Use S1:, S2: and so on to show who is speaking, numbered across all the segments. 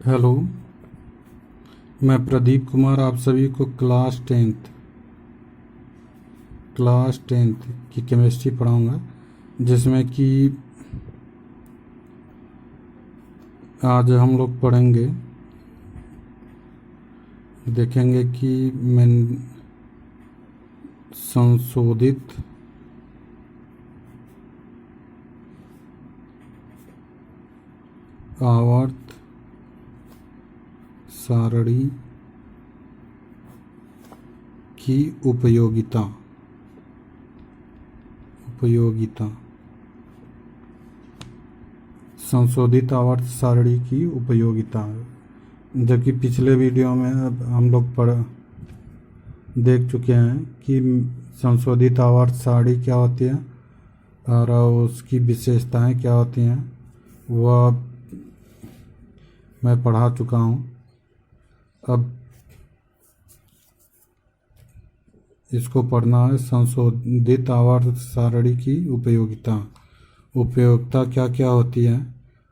S1: Hello, मैं प्रदीप कुमार आप सभी को क्लास टेंथ की केमिस्ट्री पढ़ाऊंगा, जिसमें कि आज हम लोग देखेंगे कि मैं संशोधित आवर्त सारणी की उपयोगिता संशोधित आवर्त सारणी की उपयोगिता। जबकि पिछले वीडियो में हम लोग देख चुके हैं कि संशोधित आवर्त सारणी क्या होती है और उसकी विशेषताएं क्या होती हैं, वह मैं पढ़ा चुका हूँ। अब इसको पढ़ना है। संशोधित आवर्त सारणी की उपयोगिता क्या क्या होती है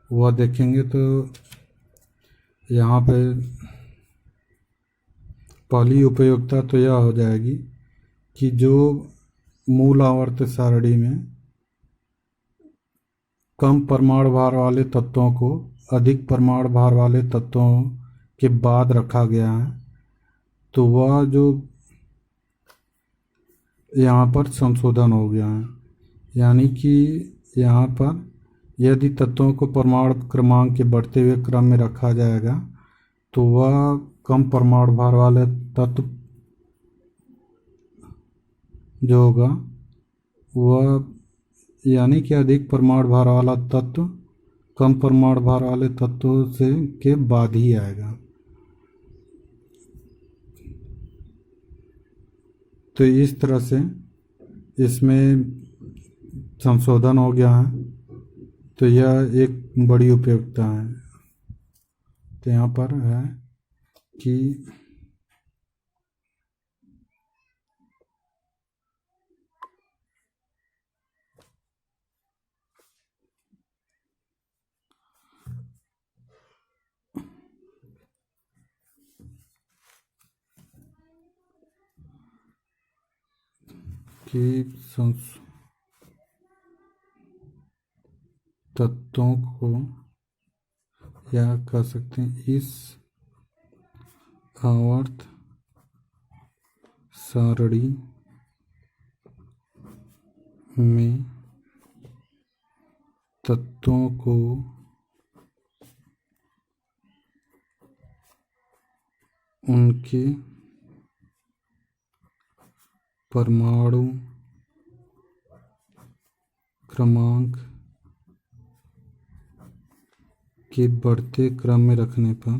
S1: वह देखेंगे। तो यहाँ पे पहली उपयोगिता तो यह हो जाएगी कि जो मूल आवर्त सारणी में कम परमाणु भार वाले तत्वों को अधिक परमाणु भार वाले तत्वों के बाद रखा गया है, तो वह जो यहाँ पर संशोधन हो गया है। यानी कि यहाँ पर यदि तत्वों को परमाणु क्रमांक के बढ़ते हुए क्रम में रखा जाएगा तो वह कम परमाणु भार वाले तत्व जो होगा वह, यानी कि अधिक परमाणु भार वाला तत्व कम परमाणु भार वाले तत्वों से के बाद ही आएगा। तो इस तरह से इसमें संशोधन हो गया है, तो यह एक बड़ी उपयोगिता है। तो यहाँ पर है कि तत्वों को या कह सकते हैं इस आवर्त सारणी में तत्वों को उनके परमाणु क्रमांक के बढ़ते क्रम में रखने पर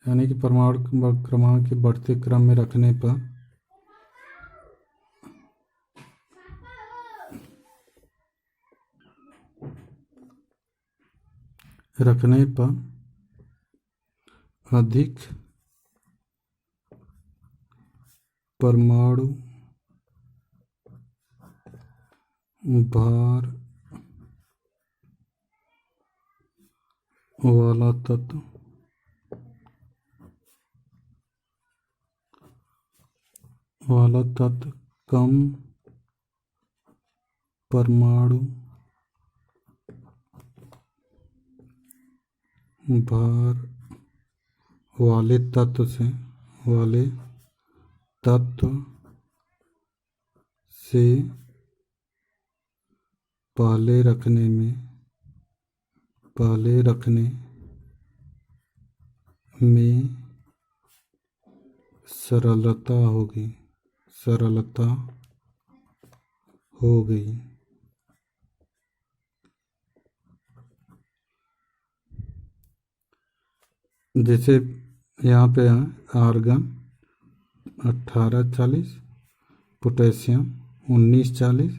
S1: यानी कि परमाणु क्रमांक के बढ़ते क्रम में रखने पर अधिक परमाणु भार वाला तत्व कम परमाणु भार वाले तत्व से पहले रखने में सरलता हो गई। जैसे यहाँ पे है आर्गन 1840, पोटेशियम 1940,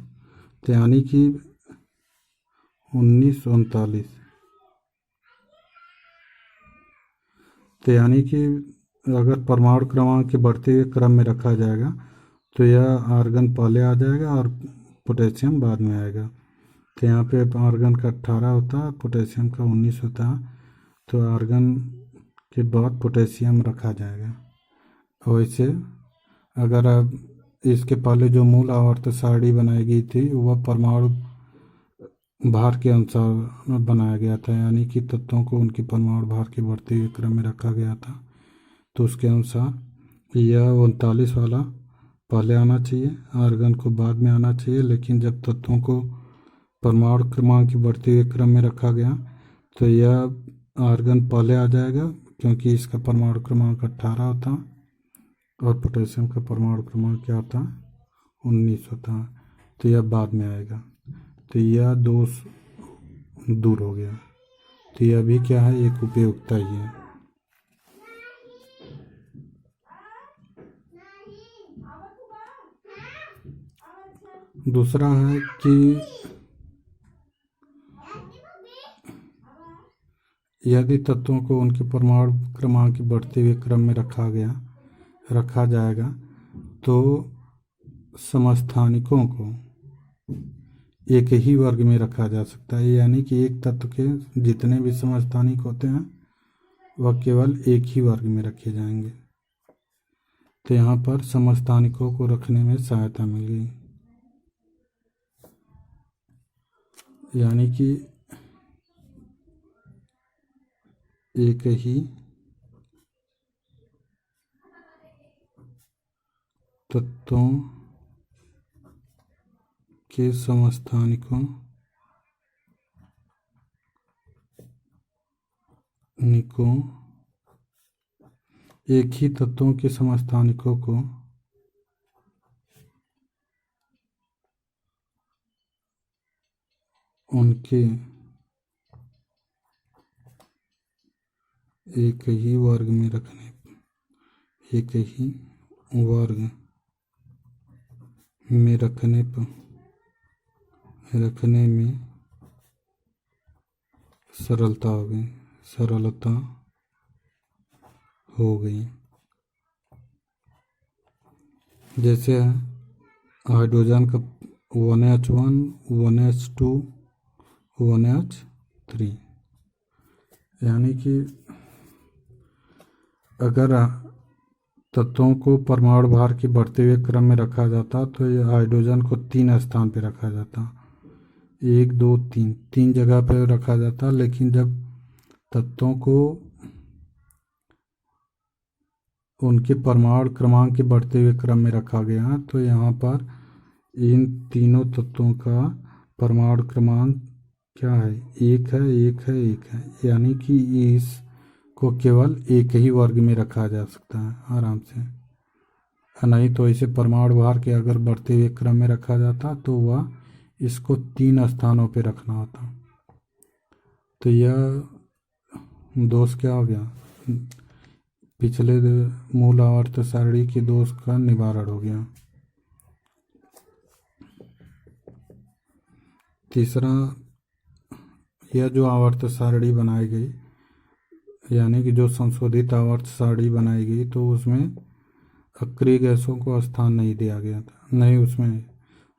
S1: यानी कि 1939। तो यानी कि अगर परमाणु क्रमांक के बढ़ते हुए क्रम में रखा जाएगा तो यह आर्गन पहले आ जाएगा और पोटेशियम बाद में आएगा। तो यहाँ पे आर्गन का 18 होता है, पोटेशियम का 19 होता है, तो आर्गन के बाद पोटेशियम रखा जाएगा। वैसे अगर अब इसके पहले जो मूल आवर्त सारणी बनाई गई थी वह परमाणु भार के अनुसार बनाया गया था, यानी कि तत्वों को उनके परमाणु भार के बढ़ते हुए क्रम में रखा गया था। तो उसके अनुसार यह 39 वाला पहले आना चाहिए, आर्गन को बाद में आना चाहिए। लेकिन जब तत्वों को परमाणु क्रमांक के बढ़ते हुए क्रम में रखा गया तो यह आर्गन पहले आ जाएगा, क्योंकि इसका परमाणु क्रमांक 18 होता है और पोटेशियम का परमाणु क्रमांक क्या होता है, 19 होता है, तो यह बाद में आएगा। तो यह दोष दूर हो गया। तो यह भी क्या है, एक उपयोगिता ही है। दूसरा है कि यदि तत्वों को उनके परमाणु क्रमांक के बढ़ते हुए क्रम में रखा जाएगा तो समस्थानिकों को एक ही वर्ग में रखा जा सकता है, यानी कि एक तत्व के जितने भी समस्थानिक होते हैं वह केवल एक ही वर्ग में रखे जाएंगे। तो यहाँ पर समस्थानिकों को रखने में सहायता मिल गई, यानी कि एक ही तत्वों के समस्थानिकों एक ही तत्वों के समस्थानिकों को उनके एक ही वर्ग में रखने में सरलता हो गई। जैसे हाइड्रोजन का 1H1 1H2 1H3, यानी कि अगर तत्वों को परमाणु भार के बढ़ते हुए क्रम में रखा जाता तो ये हाइड्रोजन को 3 स्थान पर रखा जाता, 1 2 3 जगह पर रखा जाता। लेकिन जब तत्वों को उनके परमाणु क्रमांक के बढ़ते हुए क्रम में रखा गया तो यहाँ पर इन तीनों तत्वों का परमाणु क्रमांक क्या है, एक है, यानी कि इसको केवल एक ही वर्ग में रखा जा सकता है आराम से। नहीं तो इसे परमाणु भार के अगर बढ़ते हुए क्रम में रखा जाता तो वह इसको 3 स्थानों पर रखना होता। तो यह दोष क्या हो गया, पिछले मूल आवर्त सारणी के दोष का निवारण हो गया। तीसरा, यह जो आवर्त सारणी बनाई गई, यानी कि जो संशोधित आवर्त सारणी बनाई गई, तो उसमें अक्रिय गैसों को स्थान नहीं दिया गया था। नहीं, उसमें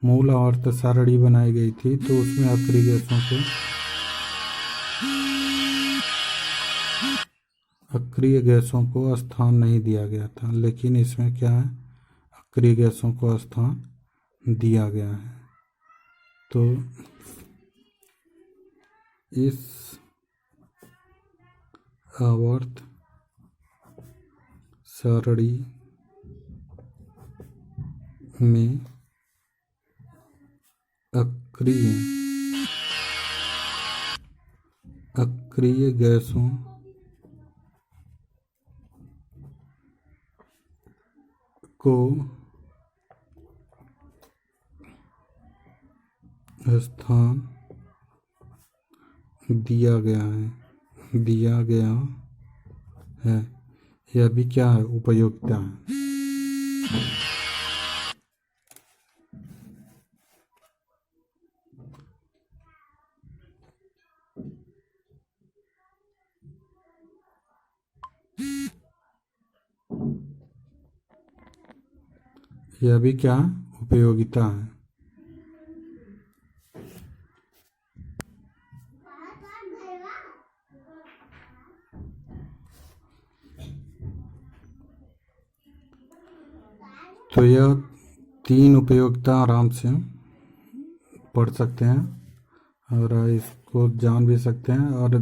S1: मूल आवर्त सारणी बनाई गई थी तो उसमें अक्रिय गैसों को स्थान नहीं दिया गया था। लेकिन इसमें क्या है, अक्रिय गैसों को स्थान दिया गया है। तो इस आवर्त सारणी में अक्रिय गैसों को स्थान दिया गया है। यह भी क्या है, उपयोगिता है। यह भी क्या है? उपयोगिता है। तो यह 3 उपयोगिता आराम से पढ़ सकते हैं और इसको जान भी सकते हैं। और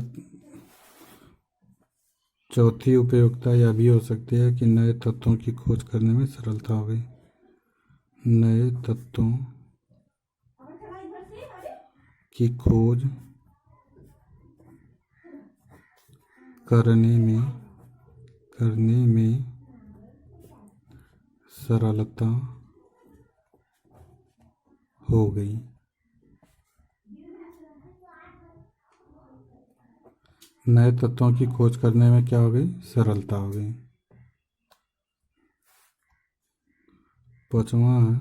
S1: चौथी उपयोगिता यह भी हो सकती है कि नए तत्वों की खोज करने में सरलता हो गई। नए तत्वों की खोज करने में सरलता हो गई। नए तत्वों की खोज करने में क्या हो गई? सरलता हो गई। 5वां है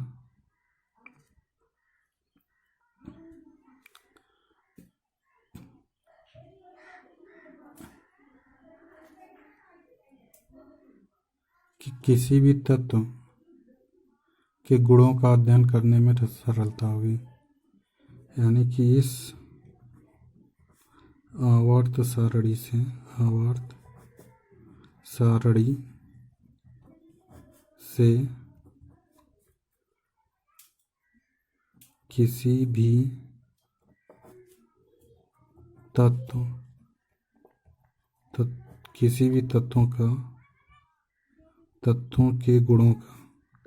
S1: कि किसी भी तत्व के गुणों का अध्ययन करने में सरलता होगी। यानी कि इस आवर्त सारणी से किसी भी तत्वों के गुणों का अध्ययन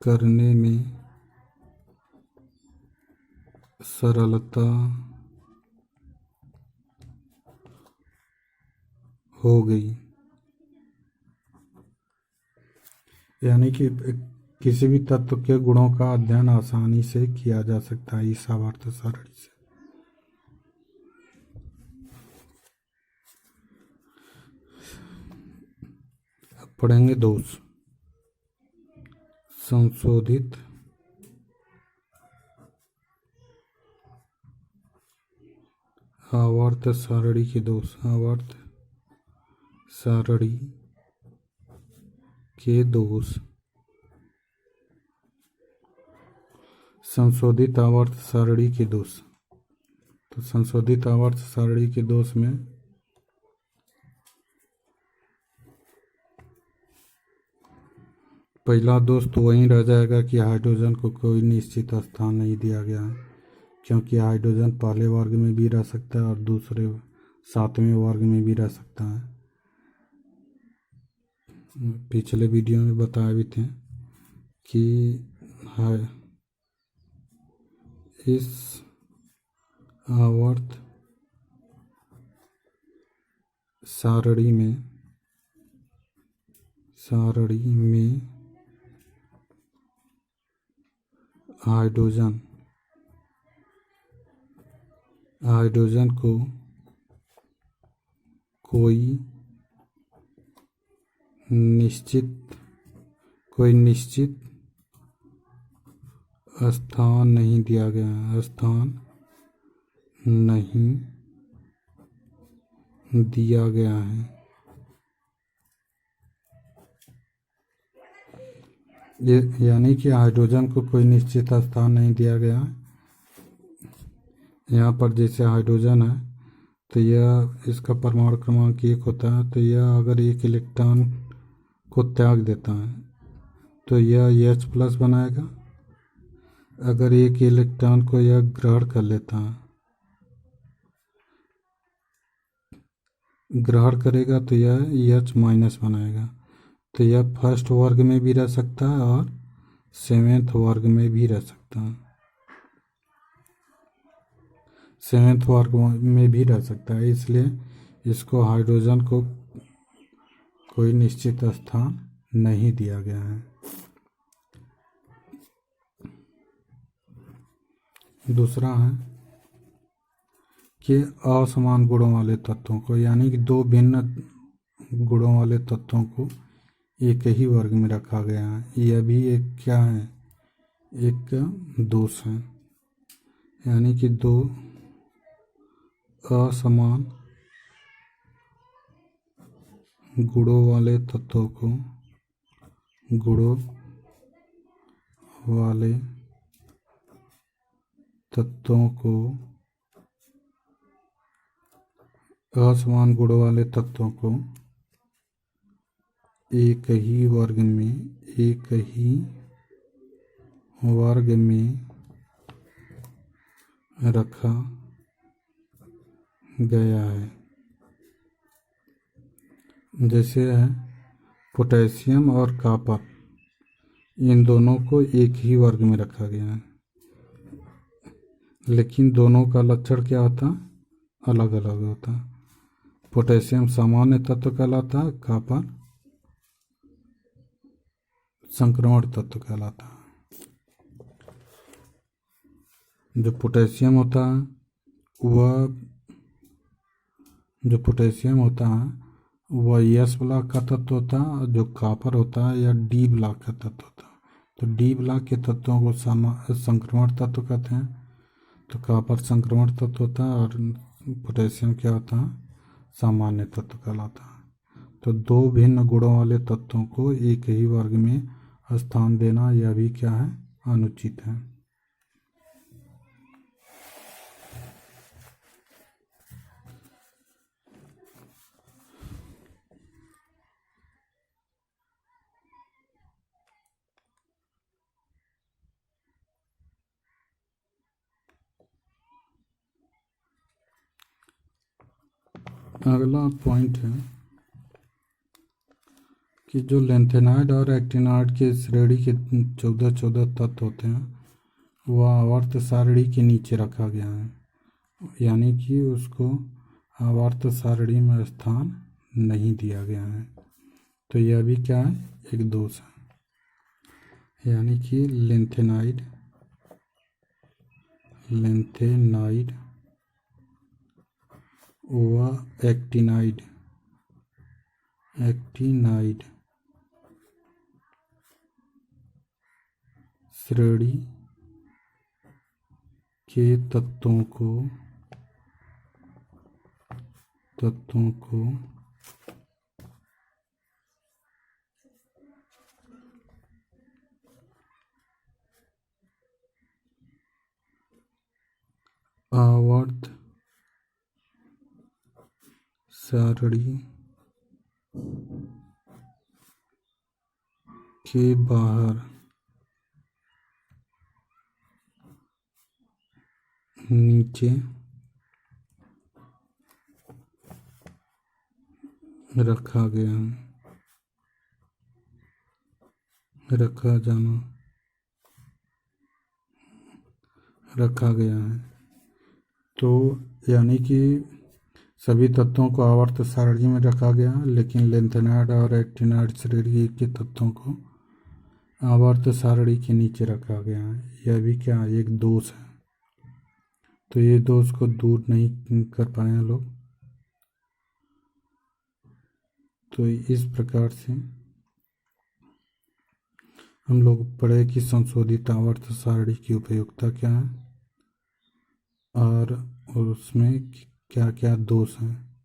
S1: करने में सरलता हो गई। यानी कि किसी भी तत्व के गुणों का अध्ययन आसानी से किया जा सकता है इस आवर्त सारणी से। अब पढ़ेंगे दोष। संशोधित आवर्त सारणी के दोष। आवर्त सारणी के दोष। संशोधित आवर्त सारणी के दोष। तो संशोधित आवर्त सारणी के दोष में पहला दोष तो वहीं रह जाएगा कि हाइड्रोजन को कोई निश्चित स्थान नहीं दिया गया है, क्योंकि हाइड्रोजन पहले वर्ग में भी रह सकता है और दूसरे 7वें वर्ग में भी रह सकता है। पिछले वीडियो में बताए भी थे कि इस आवर्त सारणी में हाइड्रोजन को कोई निश्चित स्थान नहीं दिया गया है। स्थान नहीं दिया गया है। यानी कि हाइड्रोजन को कोई निश्चित स्थान नहीं दिया गया है। यहाँ पर जैसे हाइड्रोजन है तो यह इसका परमाणु क्रमांक 1 होता है, तो यह अगर एक इलेक्ट्रॉन को त्याग देता है तो यह H+ बनाएगा। अगर एक इलेक्ट्रॉन को यह ग्रहण कर लेता है, ग्रहण करेगा तो यह H- बनाएगा। तो यह फर्स्ट वर्ग में भी रह सकता है और 7वें वर्ग में भी रह सकता है। 7वें वर्ग में भी रह सकता है, इसलिए इसको हाइड्रोजन को कोई निश्चित स्थान नहीं दिया गया है। दूसरा है कि असमान गुणों वाले तत्वों को, यानी कि 2 भिन्न गुणों वाले तत्वों को एक ही वर्ग में रखा गया है। यह भी एक क्या है? एक का दोष है, यानी कि दो असमान गुणों वाले तत्वों को असमान गुणों वाले तत्वों को एक ही वर्ग में रखा गया है। जैसे है पोटेशियम और कॉपर, इन दोनों को एक ही वर्ग में रखा गया है, लेकिन दोनों का लक्षण क्या होता, अलग अलग होता। पोटेशियम सामान्य तत्व कहलाता है, कॉपर संक्रमण तत्व कहलाता है। जो पोटेशियम होता है वह एस ब्लॉक का तत्व होता है, और जो कॉपर होता है यह डी ब्लॉक का तत्व होता है। तो डी ब्लॉक के तत्वों को संक्रमण तत्व कहते हैं। तो कॉपर संक्रमण तत्व होता है और पोटेशियम क्या होता है, सामान्य तत्व कहलाता है। तो दो भिन्न गुणों वाले तत्वों को एक ही वर्ग में स्थान देना यह भी क्या है, अनुचित है। अगला पॉइंट है कि जो लेंथेनाइड और एक्टिनाइड के श्रेणी के 14 तत्व होते हैं वह आवर्त सारणी के नीचे रखा गया है, यानी कि उसको आवर्त सारणी में स्थान नहीं दिया गया है। तो यह भी क्या है, एक दोष है। यानी कि लेंथेनाइड व एक्टिनाइड श्रेणी के तत्वों को आवर्त सारणी के बाहर नीचे रखा गया है। तो यानी कि सभी तत्वों को आवर्त सारणी में रखा गया, लेकिन लेंथेनाइड और एक्टिनाइड श्रेणी के तत्वों को आवर्त सारणी के नीचे रखा गया है। यह भी क्या, एक दोष है। तो ये दोष को दूर नहीं कर पाए हैं लोग। तो इस प्रकार से हम लोग पढ़े कि संशोधित आवर्त सारणी की उपयोगिता क्या है और उसमें क्या क्या दोष हैं,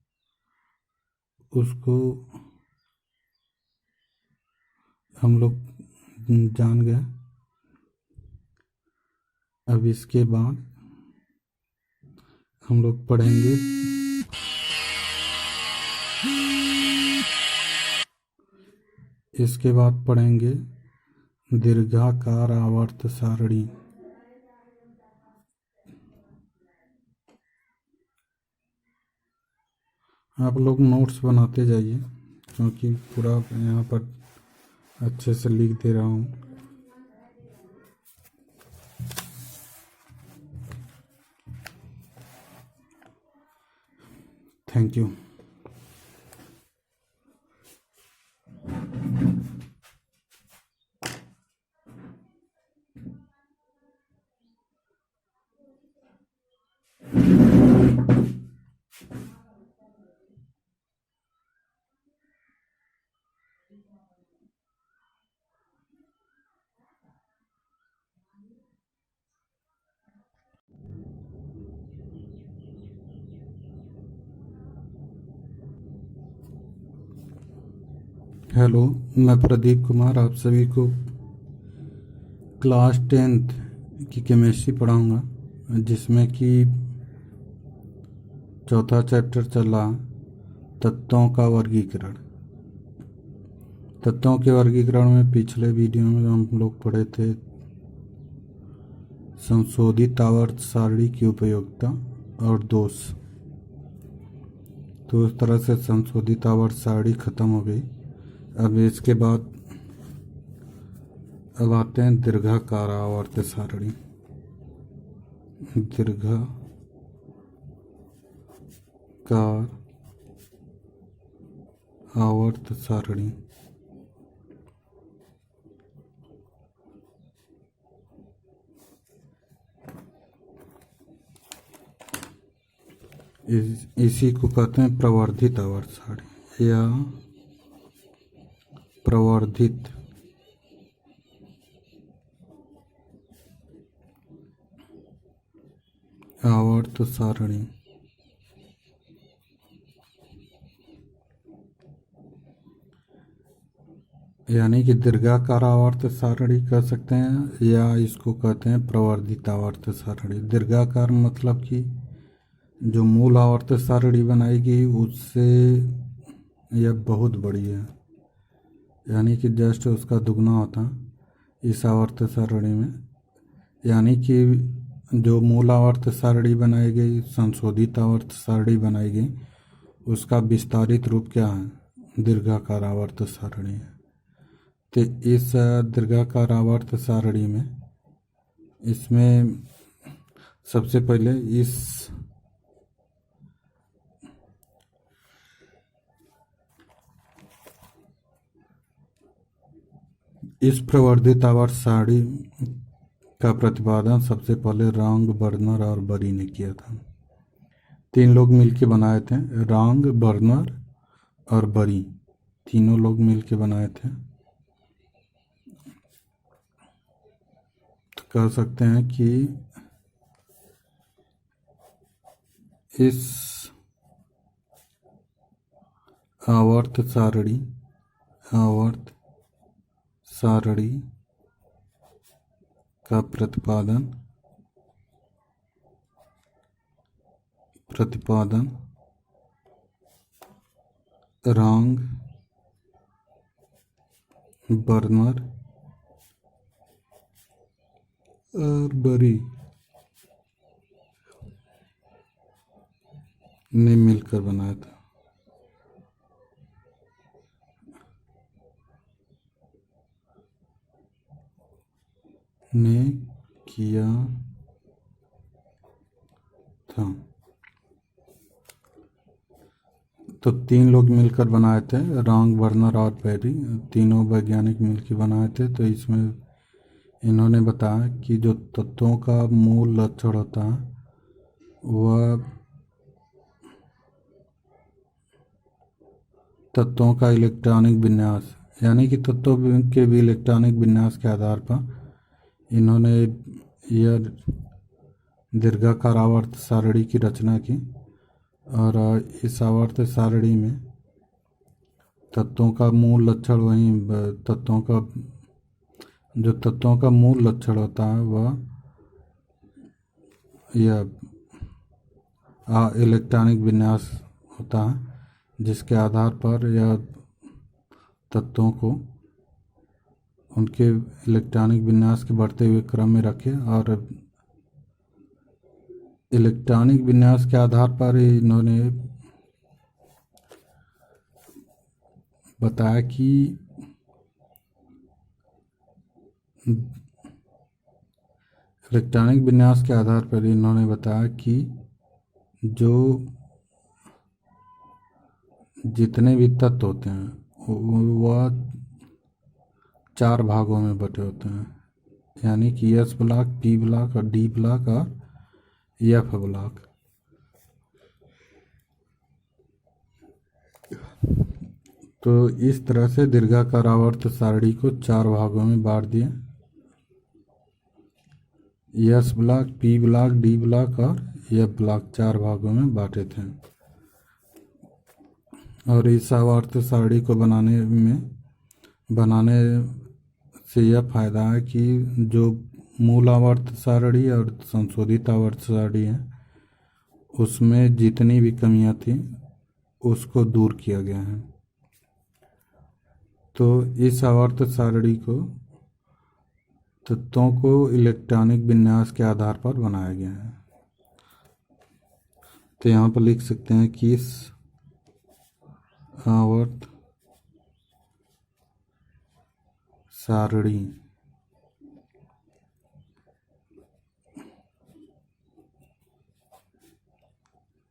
S1: उसको हम लोग जान गए। अब इसके बाद हम लोग पढ़ेंगे दीर्घाकार आवर्त सारणी। आप लोग नोट्स बनाते जाइए, क्योंकि पूरा यहाँ पर अच्छे से लिख दे रहा हूँ। Thank you. हेलो, मैं प्रदीप कुमार आप सभी को क्लास 10th की केमिस्ट्री पढ़ाऊंगा, जिसमें कि चौथा चैप्टर चल रहा तत्वों का वर्गीकरण। तत्वों के वर्गीकरण में पिछले वीडियो में हम लोग पढ़े थे संशोधित आवर्त सारणी की उपयोगिता और दोष। तो इस तरह से संशोधित आवर्त सारणी खत्म हो गई। अब इसके बाद अब आते हैं दीर्घाकार आवर्त सारणी। दीर्घाकार आवर्त सारणी इसी को कहते हैं प्रवर्धित आवर्त सारणी या प्रवर्धित आवर्त सारणी। यानी कि दीर्घाकार आवर्त सारणी कह सकते हैं या इसको कहते हैं प्रवर्धित आवर्त सारणी। दीर्घाकार मतलब कि जो मूल आवर्त सारणी बनाएगी उससे यह बहुत बड़ी है, यानी कि जस्ट उसका दुगना होता इस आवर्त सारणी में। यानी कि जो मूल आवर्त सारणी बनाई गई, संशोधित आवर्त सारणी बनाई गई, उसका विस्तारित रूप क्या है? दीर्घाकार आवर्त सारणी है। तो इस दीर्घाकार आवर्त सारणी में इसमें सबसे पहले इस प्रवर्धित आवर्त सारणी का प्रतिपादन सबसे पहले रांग, बर्नर और बरी ने किया था। 3 लोग मिलकर बनाए थे, रांग, बर्नर और बरी, तीनों लोग मिलकर बनाए थे। तो कह सकते हैं कि इस आवर्त सारणी का प्रतिपादन रांग, बर्नर और बरी ने मिलकर बनाया था। ने किया था। तो 3 लोग मिलकर बनाए थे, रांग, बर्नर और बेरी, तीनों वैज्ञानिक मिलकर बनाए थे। तो इसमें इन्होंने बताया कि जो तत्वों का मूल लक्षण होता है वह तत्वों का इलेक्ट्रॉनिक विन्यास, यानी कि तत्वों के भी इलेक्ट्रॉनिक विन्यास के आधार पर इन्होंने यह दीर्घाकार आवर्त सारणी की रचना की। और इस आवर्त सारणी में तत्वों का मूल लक्षण तत्वों का मूल लक्षण होता है वह यह इलेक्ट्रॉनिक विन्यास होता है, जिसके आधार पर यह तत्वों को उनके इलेक्ट्रॉनिक विन्यास के बढ़ते हुए क्रम में रखे। और इलेक्ट्रॉनिक विन्यास के आधार पर इन्होंने बताया कि इलेक्ट्रॉनिक विन्यास के आधार पर इन्होंने बताया कि जो जितने भी तत्व होते हैं वह 4 भागों में बटे होते हैं, यानी कि एस ब्लॉक, पी ब्लॉक और डी ब्लॉक और एफ ब्लॉक। तो इस तरह से दीर्घाकार आवर्त सारणी को 4 भागों में बांट दिया, S block, P block, D block और एफ ब्लॉक 4 भागों में बांटे थे। और इस आवर्त सारणी को बनाने में बनाने से यह फायदा है कि जो मूल आवर्त सारणी और संशोधित आवर्त सारणी है उसमें जितनी भी कमियां थी उसको दूर किया गया है। तो इस आवर्त सारणी को तत्वों को इलेक्ट्रॉनिक विन्यास के आधार पर बनाया गया है। तो यहाँ पर लिख सकते हैं कि इस आवर्त सारणी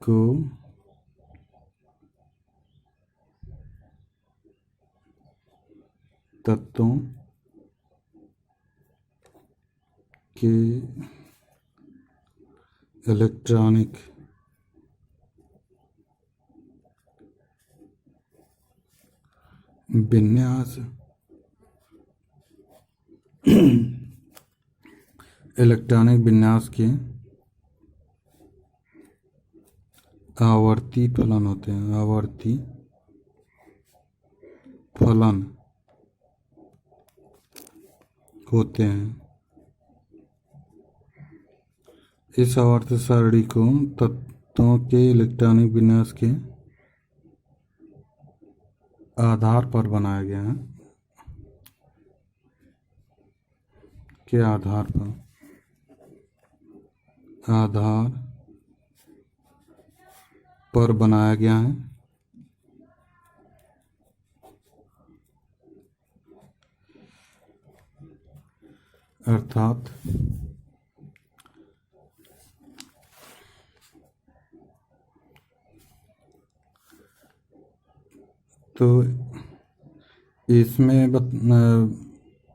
S1: को तत्वों के इलेक्ट्रॉनिक विन्यास इलेक्ट्रॉनिक विन्यास के आवर्ती फलन होते हैं। आवर्ती फलन होते हैं। इस आवर्त सारणी को तत्वों के इलेक्ट्रॉनिक विन्यास के आधार पर बनाया गया है। के आधार पर बनाया गया है। अर्थात तो इसमें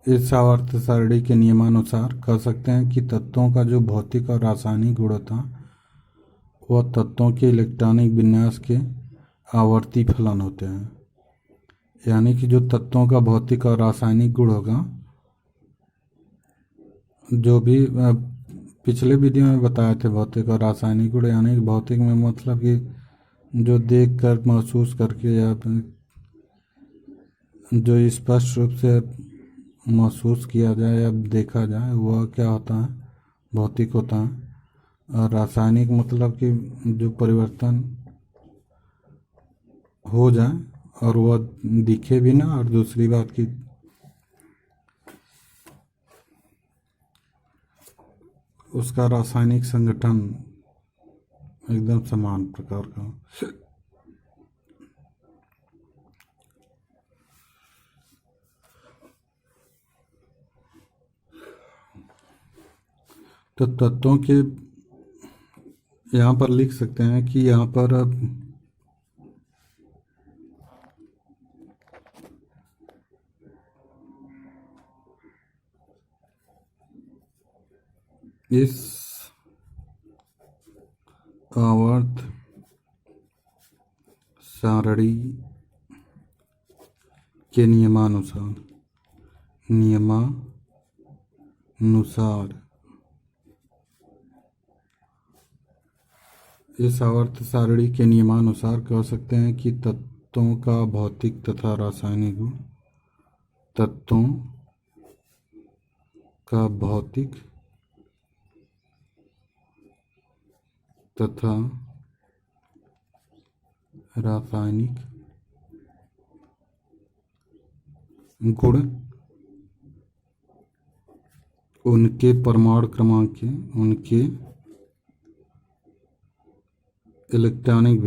S1: इस आवर्त सारणी के नियमानुसार कह सकते हैं कि तत्वों का जो भौतिक और रासायनिक गुण था वह तत्वों के इलेक्ट्रॉनिक विन्यास के आवर्ती फलन होते हैं। यानी कि जो तत्वों का भौतिक और रासायनिक गुण होगा, जो भी पिछले वीडियो में बताए थे भौतिक और रासायनिक गुण, यानी कि भौतिक में मतलब कि जो देख कर महसूस करके या जो स्पष्ट रूप से महसूस किया जाए या देखा जाए वह क्या होता है, भौतिक होता है। और रासायनिक मतलब कि जो परिवर्तन हो जाए और वह दिखे भी ना, और दूसरी बात की उसका रासायनिक संगठन एकदम समान प्रकार का। तो तत्वों के यहाँ पर लिख सकते हैं कि यहाँ पर इस आवर्त सारणी के नियमानुसार इस आवर्त सारणी के नियमानुसार कह सकते हैं कि तत्वों का भौतिक तथा रासायनिक गुण तत्वों का भौतिक तथा रासायनिक गुण उनके परमाणु क्रमांक के उनके इलेक्ट्रॉनिक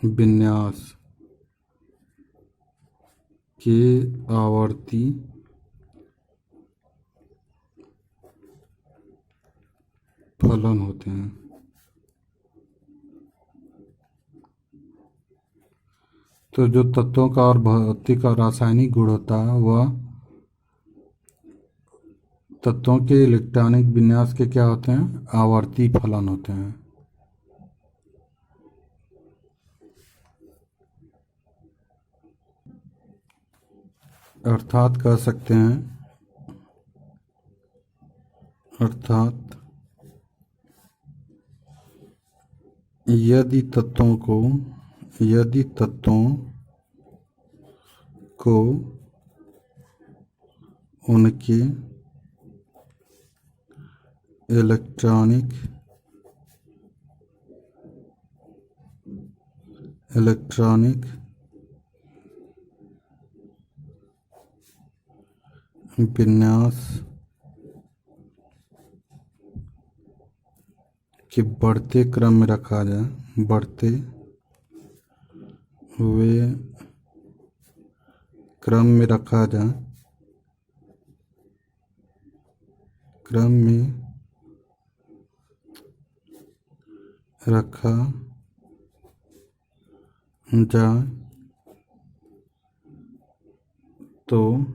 S1: विन्यास के आवर्ती फलन होते हैं। तो जो तत्वों का और भौतिक और रासायनिक गुण होता है वह तत्वों के इलेक्ट्रॉनिक विन्यास के क्या होते हैं, आवर्ती फलन होते हैं। अर्थात कह सकते हैं यदि तत्वों को उनके इलेक्ट्रॉनिक विन्यास के बढ़ते क्रम में रखा जाए, बढ़ते हुए क्रम में रखा जाए, क्रम में रखा जाए तो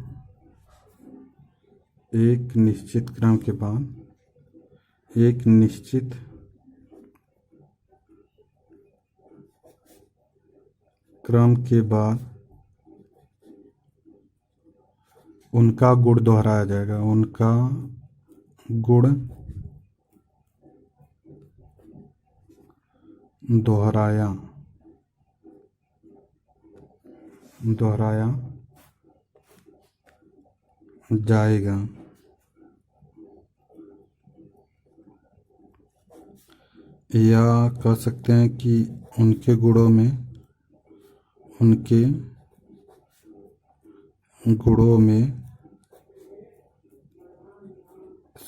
S1: एक निश्चित क्रम के बाद एक निश्चित क्रम के बाद उनका गुण दोहराया जाएगा, उनका गुण दोहराया जाएगा। या कह सकते हैं कि उनके गुणों में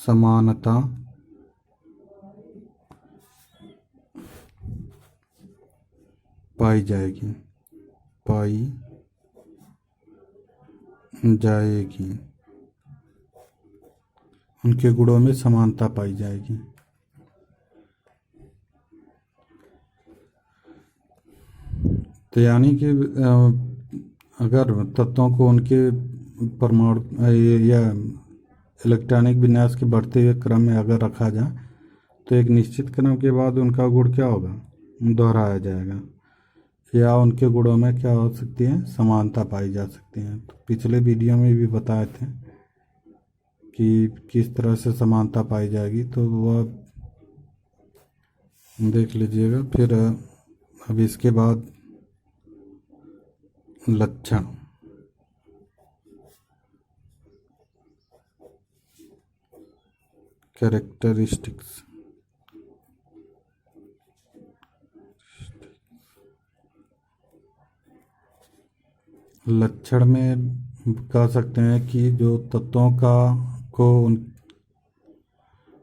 S1: समानता पाई जाएगी। उनके गुणों में समानता पाई जाएगी। तो यानी कि अगर तत्वों को उनके परमाणु या इलेक्ट्रॉनिक विन्यास के बढ़ते हुए क्रम में अगर रखा जाए तो एक निश्चित क्रम के बाद उनका गुण क्या होगा, दोहराया जाएगा। या उनके गुणों में क्या हो सकती है, समानता पाई जा सकती है। तो पिछले वीडियो में भी बताए थे कि किस तरह से समानता पाई जाएगी, तो वह देख लीजिएगा। फिर अब इसके बाद लक्षण, कैरेक्टरिस्टिक्स। लक्षण में कह सकते हैं कि जो तत्वों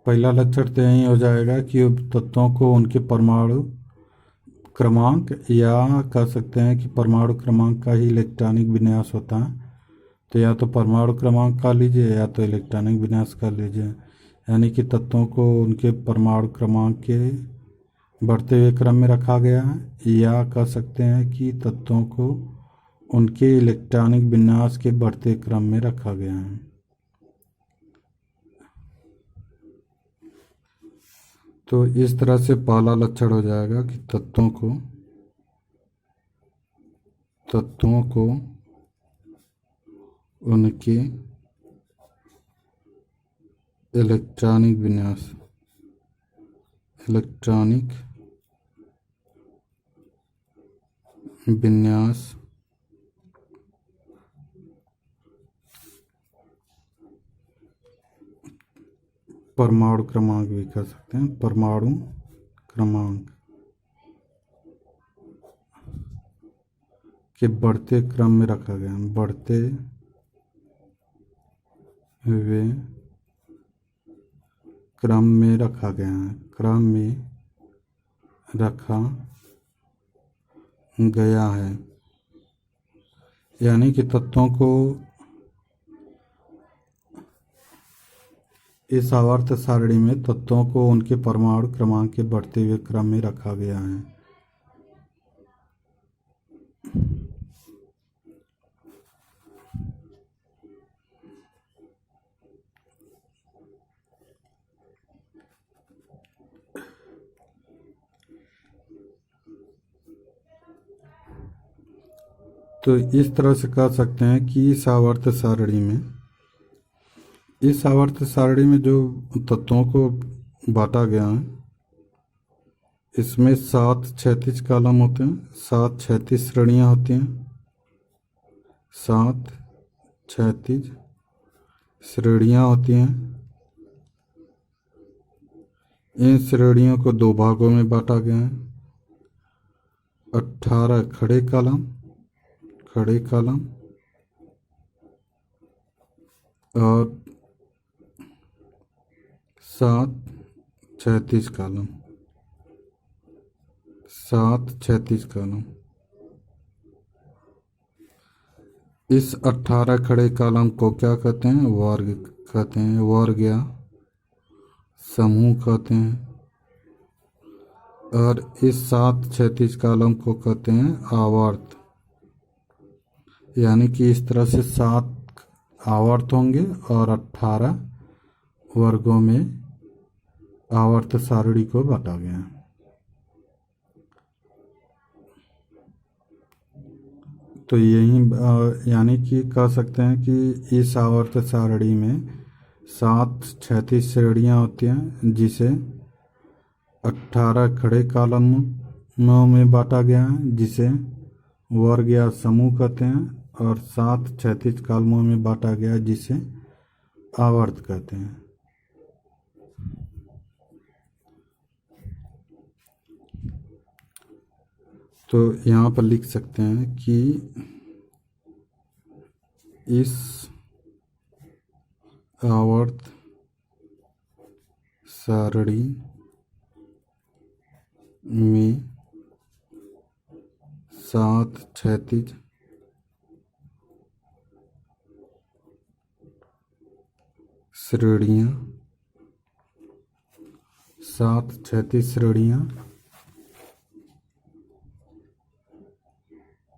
S1: पहला लक्षण तो यही हो जाएगा कि तत्वों को उनके परमाणु क्रमांक, या कह सकते हैं कि परमाणु क्रमांक का ही इलेक्ट्रॉनिक विन्यास होता है। तो या तो परमाणु क्रमांक का लीजिए या तो इलेक्ट्रॉनिक विन्यास का लीजिए। यानी कि तत्वों को उनके परमाणु क्रमांक के बढ़ते हुए क्रम में रखा गया है, या कह सकते हैं कि तत्वों को उनके इलेक्ट्रॉनिक विन्यास के बढ़ते क्रम में रखा गया है। तो इस तरह से पहला लक्षण हो जाएगा कि तत्वों को उनके इलेक्ट्रॉनिक विन्यास परमाणु क्रमांक भी कह सकते हैं, परमाणु क्रमांक के बढ़ते क्रम में रखा गया, बढ़ते हुए क्रम में रखा गया है, क्रम में रखा गया है। यानी कि तत्वों को इस आवर्त सारणी में तत्वों को उनके परमाणु क्रमांक के बढ़ते हुए क्रम में रखा गया है। तो इस तरह से कह सकते हैं कि इस आवर्त सारणी में जो तत्वों को बांटा गया है, इसमें 7 क्षैतिज कॉलम होते हैं, 7 क्षैतिज श्रेणियाँ होती हैं, 7 क्षैतिज श्रेणियाँ होती हैं। इन श्रेणियों को 2 भागों में बांटा गया है। 18 खड़े कॉलम और 7 क्षैतिज कॉलम, 7 क्षैतिज कॉलम। इस 18 खड़े कॉलम को क्या कहते हैं? वर्ग कहते हैं, वर्ग या समूह कहते हैं। और इस 7 क्षैतिज कॉलम को कहते हैं आवर्त। यानी कि इस तरह से 7 आवर्त होंगे और 18 वर्गों में आवर्त सारणी को बांटा गया है। तो यही यानी कि कह सकते हैं कि इस आवर्त सारणी में 7 क्षैतिज श्रेणियाँ होती हैं, जिसे 18 खड़े कॉलमों में बांटा गया है, जिसे वर्ग या समूह कहते हैं, और 7 क्षैतिज कॉलमों में बांटा गया है, जिसे आवर्त कहते हैं। तो यहाँ पर लिख सकते हैं कि इस आवर्त सारणी में 7 क्षैतिज श्रेणियाँ, 7 क्षैतिज श्रेणियाँ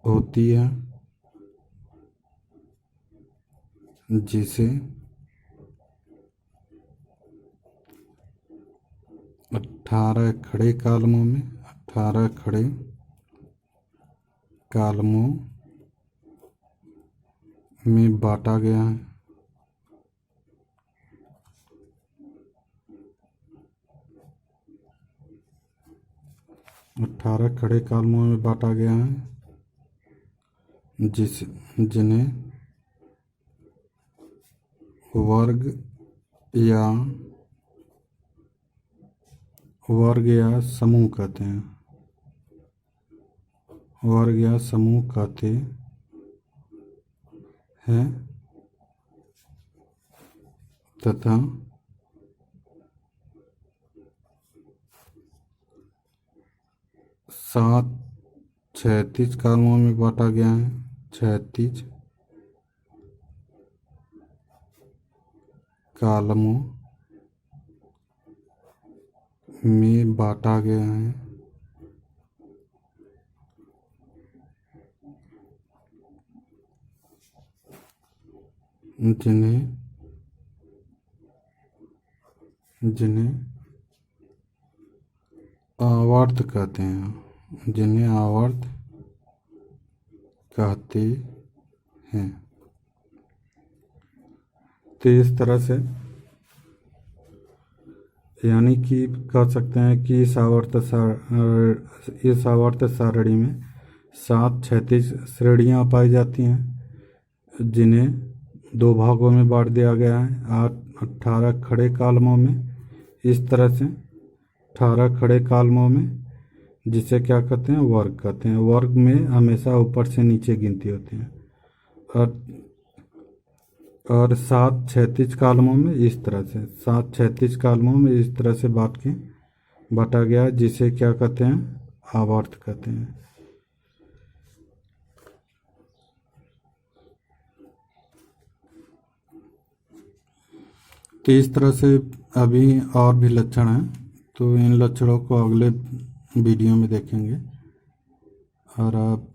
S1: होती है, जिसे 18 खड़े कॉलमों में 18 खड़े कॉलमों में बांटा गया है। अठारह खड़े कॉलमों में बांटा गया है, जिन्हें वर्ग या समूह कहते हैं, वर्ग या समूह कहते हैं, तथा सात क्षैतिज कॉलमों में बांटा गया है, क्षैतिज कॉलमों में बांटा गया है, जिन्हें आवर्त कहते हैं, जिन्हें आवर्त कहते हैं। तो इस तरह से यानी कि कह सकते हैं कि इस आवर्त सारणी में 7 क्षैतिज श्रेणियाँ पाई जाती हैं, जिन्हें 2 भागों में बांट दिया गया है। 18 खड़े कॉलमों में, इस तरह से 18 खड़े कॉलमों में, जिसे क्या कहते हैं? वर्ग कहते हैं। वर्ग में हमेशा ऊपर से नीचे गिनती होती है। और 7 क्षैतिज कॉलमों में इस तरह से, 7 क्षैतिज कॉलमों में इस तरह से बांटा गया, जिसे क्या कहते हैं? आवर्त कहते हैं। तो इस तरह से अभी और भी लक्षण हैं, तो इन लक्षणों को अगले वीडियो में देखेंगे। और आप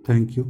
S1: थैंक यू।